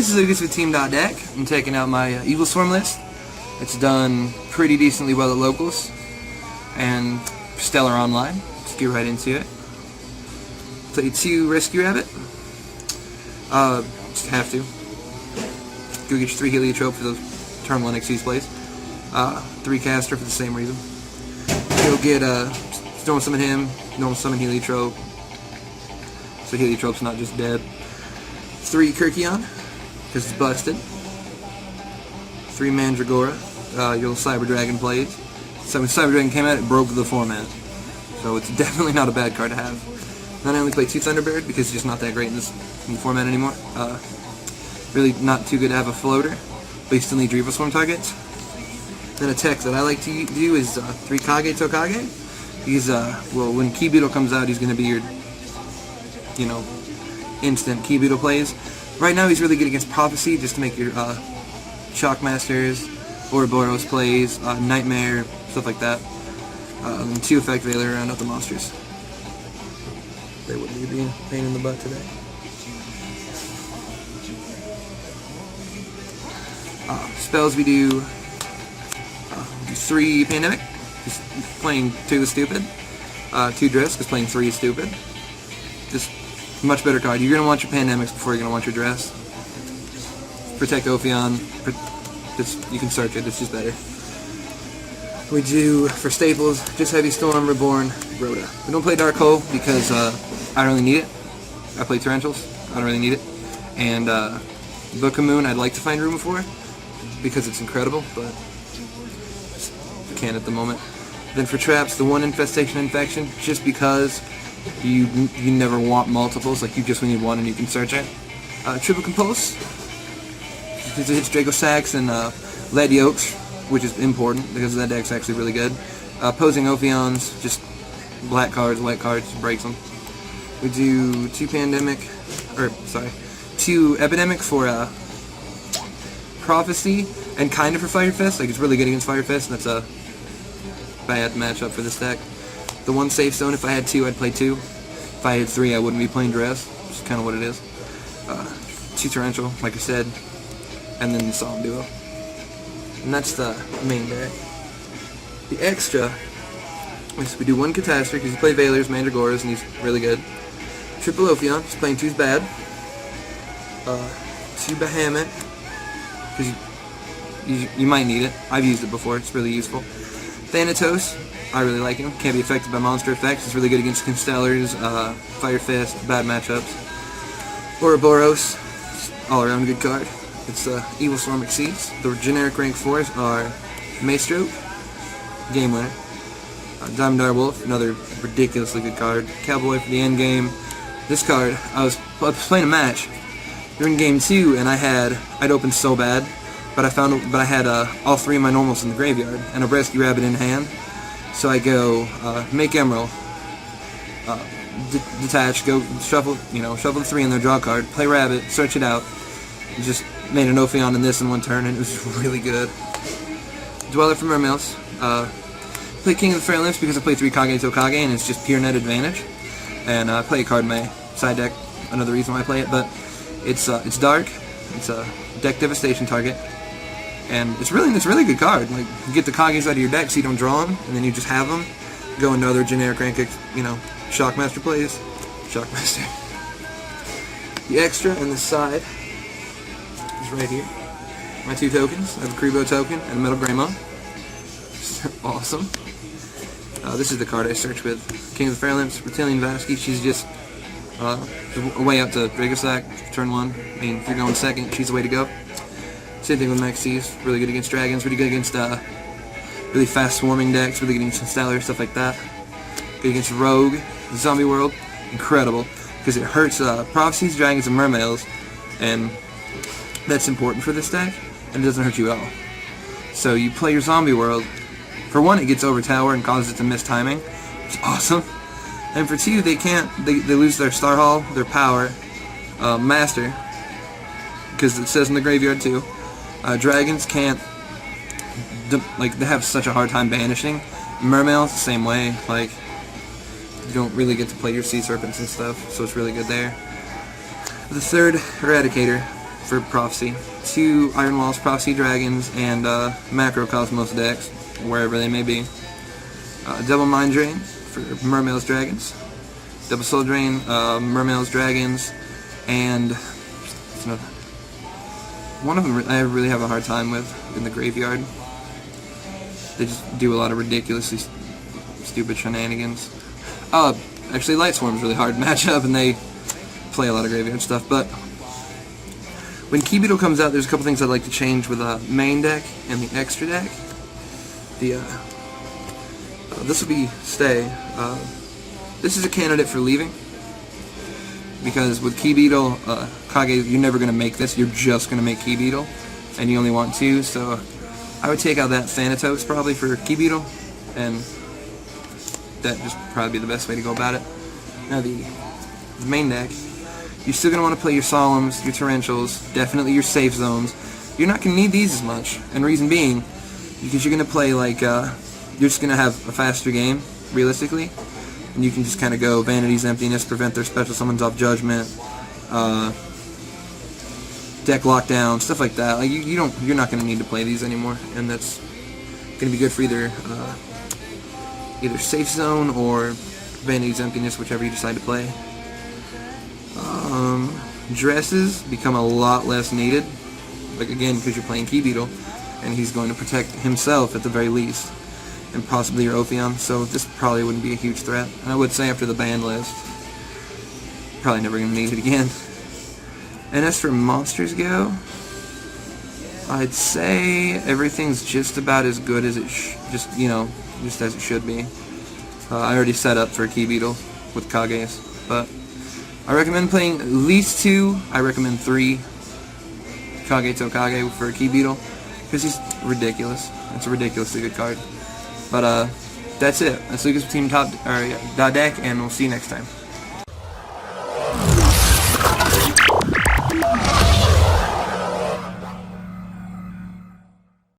this is Lucas with Team.deck. I'm taking out my Evilswarm list. It's done pretty decently well at locals and stellar online. Let's get right into it. Play 2 Rescue Rabbit. Just have to. Go get your 3 Heliotrope for those turn 1 XC's plays. 3 Catastor for the same reason. Go get Normal Summon him, Normal Summon Heliotrope. So Heliotrope's not just dead. 3 Kerykeion, because it's busted. 3 Mandragora, your Cyber Dragon plays. So when Cyber Dragon came out, it broke the format. So it's definitely not a bad card to have. Then I only play 2 Thunderbird because it's just not that great in the format anymore. Really not too good to have a floater, but you still need Evilswarm targets. Then a tech that I like to do is 3 Kagetokage. He's, well, when Key Beetle comes out, he's going to be your, you know, instant Key Beetle plays. Right now he's really good against Prophecy, just to make your Shockmasters, Oroboros plays, Nightmare, stuff like that. And 2 Effect Veiler around other monsters. They wouldn't be a pain in the butt today. Spells we do 3 Pandemic, just playing 2 is stupid. 2 Dress, because playing 3 is stupid. Just much better card. You're going to want your Pandemics before you're going to want your Dress. Protect Ophion. You can search it, it's just better. We do, for staples, just Heavy Storm, Reborn, Rhoda. We don't play Dark Hole because I don't really need it. I play Torrentials, I don't really need it. And Book of Moon I'd like to find room for, because it's incredible, but can't at the moment. Then for traps, the 1 Infestation Infection, just because you never want multiples, like you just need 1 and you can search it. Triple Compulse, because it hits Draco Sacks and Lead Yokes, which is important because that deck's actually really good. Opposing Ophions, just black cards, white cards, breaks them. We do 2 Pandemic, or sorry, 2 Epidemic for Prophecy, and kind of for Fire Fist. Like, it's really good against Fire Fist, and that's a bad matchup for this deck. The 1 Safe Zone, if I had 2, I'd play 2. If I had 3, I wouldn't be playing Dress, which is kind of what it is. 2 Torrential, like I said, and then the Solemn Duo. And that's the main deck. The extra is we do 1 Catastor, because you play Veilers, Mandragoras, and he's really good. Triple Ophion, just playing 2's bad. 2 Bahamut, because you might need it. I've used it before, it's really useful. Thanatos, I really like him. Can't be affected by monster effects. It's really good against Constellars, Fire Fist, bad matchups. Oroboros, all around good card. It's Evilswarm Maxx C. The generic rank 4s are Maestroke, game winner. Diamond Direwolf, another ridiculously good card. Cowboy for the end game. This card, I was playing a match during game 2, and I'd opened so bad, but I had all 3 of my normals in the graveyard and a Rescue Rabbit in hand. So I go make Emerald, detach, go shuffle the 3 in there, draw a card, play Rabbit, search it out, and just made an Ophion in this in 1 turn, and it was really good. Dweller for Mermails. Play King of the Ferral Imps because I play 3 Kagetokage, and it's just pure net advantage. And I play a card in my side deck, another reason why I play it, but it's dark, it's a deck devastation target, and it's really good card. Like, you get the Kages out of your deck so you don't draw them, and then you just have them. Go into other generic rank, Shockmaster plays. Shockmaster. The extra and the side is right here. My 2 tokens. I have a Krebo token and a Metal Greymon. Awesome. This is the card I search with. King of the Ferral Imps, Reptialianne Vaskii. She's just a way out to Draco Sack, turn 1. I mean, if you're going second, she's the way to go. Same thing with Maxx C. Really good against dragons, really good against really fast swarming decks, really good against Stellar, stuff like that. Good against Rogue, Zombie World, incredible, because it hurts Prophecies, Dragons, and Mermails, and that's important for this deck, and it doesn't hurt you at all. So you play your Zombie World. For 1, it gets overtower and causes it to miss timing. It's awesome. And for 2, they lose their Star Hall, their power, Master, because it says in the graveyard too. Dragons can't, they have such a hard time banishing. Mermails, the same way, like, you don't really get to play your Sea Serpents and stuff, so it's really good there. The 3rd, Eradicator. for Prophecy, 2 Iron Walls Prophecy Dragons, and Macrocosmos decks, wherever they may be. Double Mind Drain for Mermail's Dragons, Double Soul Drain, Mermail's Dragons, and one of them I really have a hard time with in the graveyard. They just do a lot of ridiculously stupid shenanigans. Actually, Light Swarm's really hard to match up, and they play a lot of graveyard stuff, but when Key Beetle comes out, there's a couple things I'd like to change with the main deck and the extra deck. This will be stay. This is a candidate for leaving, because with Key Beetle, Kage, you're never going to make this, you're just going to make Key Beetle, and you only want 2, so I would take out that Thanatos probably for Key Beetle, and that just probably be the best way to go about it. Now the main deck, you're still going to want to play your Solemns, your Torrentials, definitely your safe zones. You're not going to need these as much, and reason being, because you're going to play like, you're just going to have a faster game, realistically, and you can just kind of go Vanity's Emptiness, prevent their special summons off Judgment, deck lockdown, stuff like that. Like you're not going to need to play these anymore, and that's going to be good for either safe zone or Vanity's Emptiness, whichever you decide to play. Dresses become a lot less needed, like again because you're playing Key Beetle, and he's going to protect himself at the very least, and possibly your Ophion, so this probably wouldn't be a huge threat. And I would say after the ban list, probably never going to need it again. And as for monsters go, I'd say everything's just about as good as it just as it should be. I already set up for Key Beetle with Kages, but I recommend playing at least 2. I recommend 3 Kagetokage for Key Beetle, because he's ridiculous. It's a ridiculously good card. But that's it. That's Lucas with Team Top Deck, and we'll see you next time.